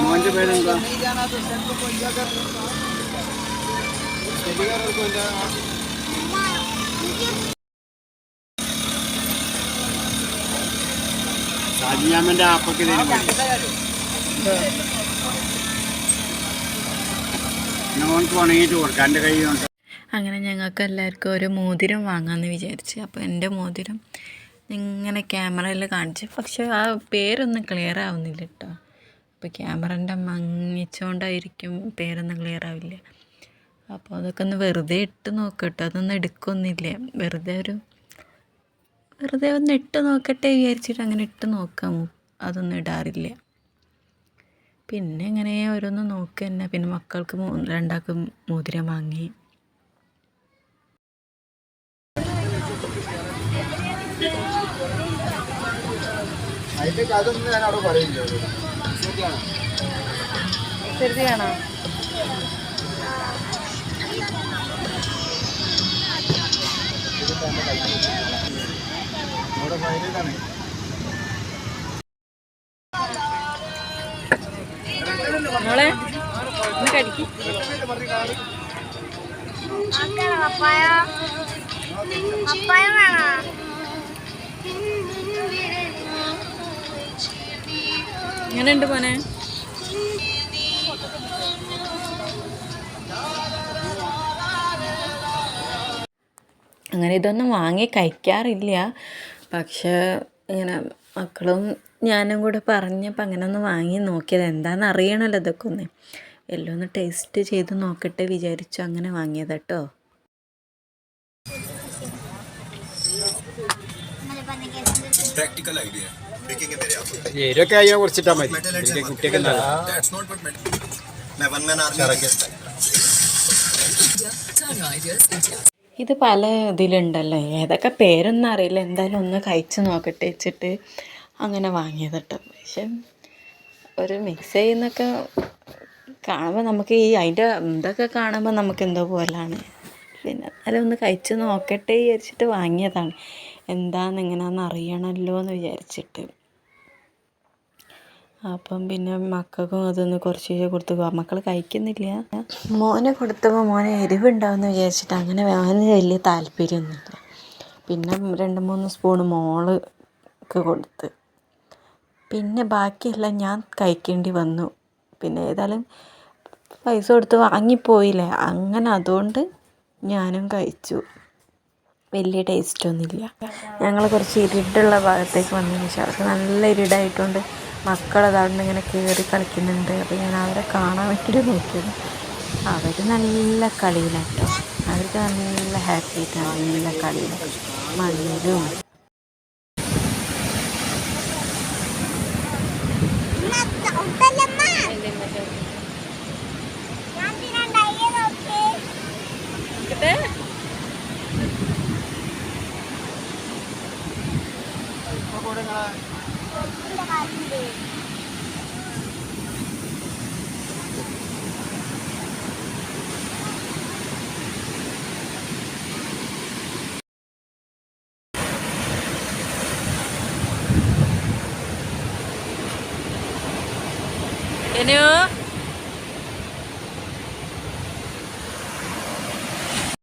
മോൻ്റെ പേരെന്താ? സാജിയാമ്മൻ്റെ ആപ്പൊക്കെ നോക്ക് ഉണങ്ങിയിട്ട് കൊടുക്കാം. എൻ്റെ കൈ കൊണ്ട്. അങ്ങനെ ഞങ്ങൾക്ക് എല്ലാവർക്കും ഒരു മോതിരം വാങ്ങാമെന്ന് വിചാരിച്ച്. അപ്പോൾ എൻ്റെ മോതിരം ഇങ്ങനെ ക്യാമറയിൽ കാണിച്ച്, പക്ഷെ ആ പേരൊന്നും ക്ലിയർ ആവുന്നില്ല കേട്ടോ. അപ്പോൾ ക്യാമറൻ്റെ മങ്ങിച്ചുകൊണ്ടായിരിക്കും പേരൊന്നും ക്ലിയർ ആവില്ല. അപ്പോൾ അതൊക്കെ ഒന്ന് വെറുതെ ഇട്ട് നോക്കട്ടെ, അതൊന്നും എടുക്കൊന്നുമില്ല. വെറുതെ ഒന്ന് ഇട്ട് നോക്കട്ടെ വിചാരിച്ചിട്ട് അങ്ങനെ ഇട്ട് നോക്കാം. അതൊന്നും ഇടാറില്ല. പിന്നെ ഇങ്ങനെ ഓരോന്ന് നോക്കുക തന്നെ. പിന്നെ മക്കൾക്ക് രണ്ടാൾക്കും മോതിരം വാങ്ങി. ശരിയാണോ? മോളെ ഒന്ന് കടിക്ക്. എങ്ങനെയുണ്ട് മോനെ? അങ്ങനെ ഇതൊന്നും വാങ്ങി കഴിക്കാറില്ല. പക്ഷേ ഇങ്ങനെ മക്കളും ഞാനും കൂടെ പറഞ്ഞപ്പോൾ അങ്ങനെ ഒന്ന് വാങ്ങി നോക്കിയത്. എന്താണെന്ന് അറിയണമല്ലോ ഇതൊക്കെ ഒന്ന്. എല്ലാം ഒന്ന് ടേസ്റ്റ് ചെയ്ത് നോക്കട്ടെ വിചാരിച്ചു അങ്ങനെ വാങ്ങിയത് കേട്ടോ. കുറിച്ചിട്ടാ മതി കുട്ടിയൊക്കെ. ഇത് പല ഇതിലുണ്ടല്ലോ, ഏതൊക്കെ പേരൊന്നും അറിയില്ല. എന്തായാലും ഒന്ന് കഴിച്ച് നോക്കട്ടെ വെച്ചിട്ട് അങ്ങനെ വാങ്ങിയത് കേട്ടോ. പക്ഷെ ഒരു മിക്സ് ചെയ്യുന്നൊക്കെ കാണുമ്പോൾ നമുക്ക് അതിൻ്റെ ഇതൊക്കെ കാണുമ്പോൾ നമുക്ക് എന്തോ പോലാണ്. പിന്നെ എന്നാലും ഒന്ന് കഴിച്ച് നോക്കട്ടെ വിചാരിച്ചിട്ട് വാങ്ങിയതാണ്. എന്താണെന്ന് എങ്ങനെയാണെന്ന് അറിയണമല്ലോ എന്ന് വിചാരിച്ചിട്ട്. അപ്പം പിന്നെ മക്കൾക്കും അതൊന്ന് കുറച്ച് കൊടുത്തു. മക്കൾ കഴിക്കുന്നില്ല. മോനെ കൊടുത്തപ്പോൾ മോനെ എരിവുണ്ടാവുമെന്ന് വിചാരിച്ചിട്ട് അങ്ങനെ അവന് വലിയ താല്പര്യമൊന്നുമില്ല. പിന്നെ 2-3 സ്പൂണ് മോൾക്ക് കൊടുത്ത്. പിന്നെ ബാക്കിയെല്ലാം ഞാൻ കഴിക്കേണ്ടി വന്നു. പിന്നെ ഏതായാലും പൈസ കൊടുത്ത് വാങ്ങിപ്പോയില്ലേ, അങ്ങനെ അതുകൊണ്ട് ഞാനും കഴിച്ചു. വലിയ ടേസ്റ്റൊന്നുമില്ല. ഞങ്ങൾ കുറച്ച് ഇരുട്ടുള്ള ഭാഗത്തേക്ക് വന്നതിന് ശേഷം അവർക്ക് നല്ല ഇരുടായതുകൊണ്ട് മക്കളത് അവിടെ നിന്ന് ഇങ്ങനെ കയറി കളിക്കുന്നുണ്ട്. അപ്പോൾ ഞാൻ അവരെ കാണാൻ വേണ്ടി നോക്കിയത്. അവർ നല്ല കളിയിലാട്ടോ. അവർക്ക് നല്ല ഹാപ്പി ആയിട്ടാണ്, നല്ല കളിയിലാണ് മണ്ണിലും. Ini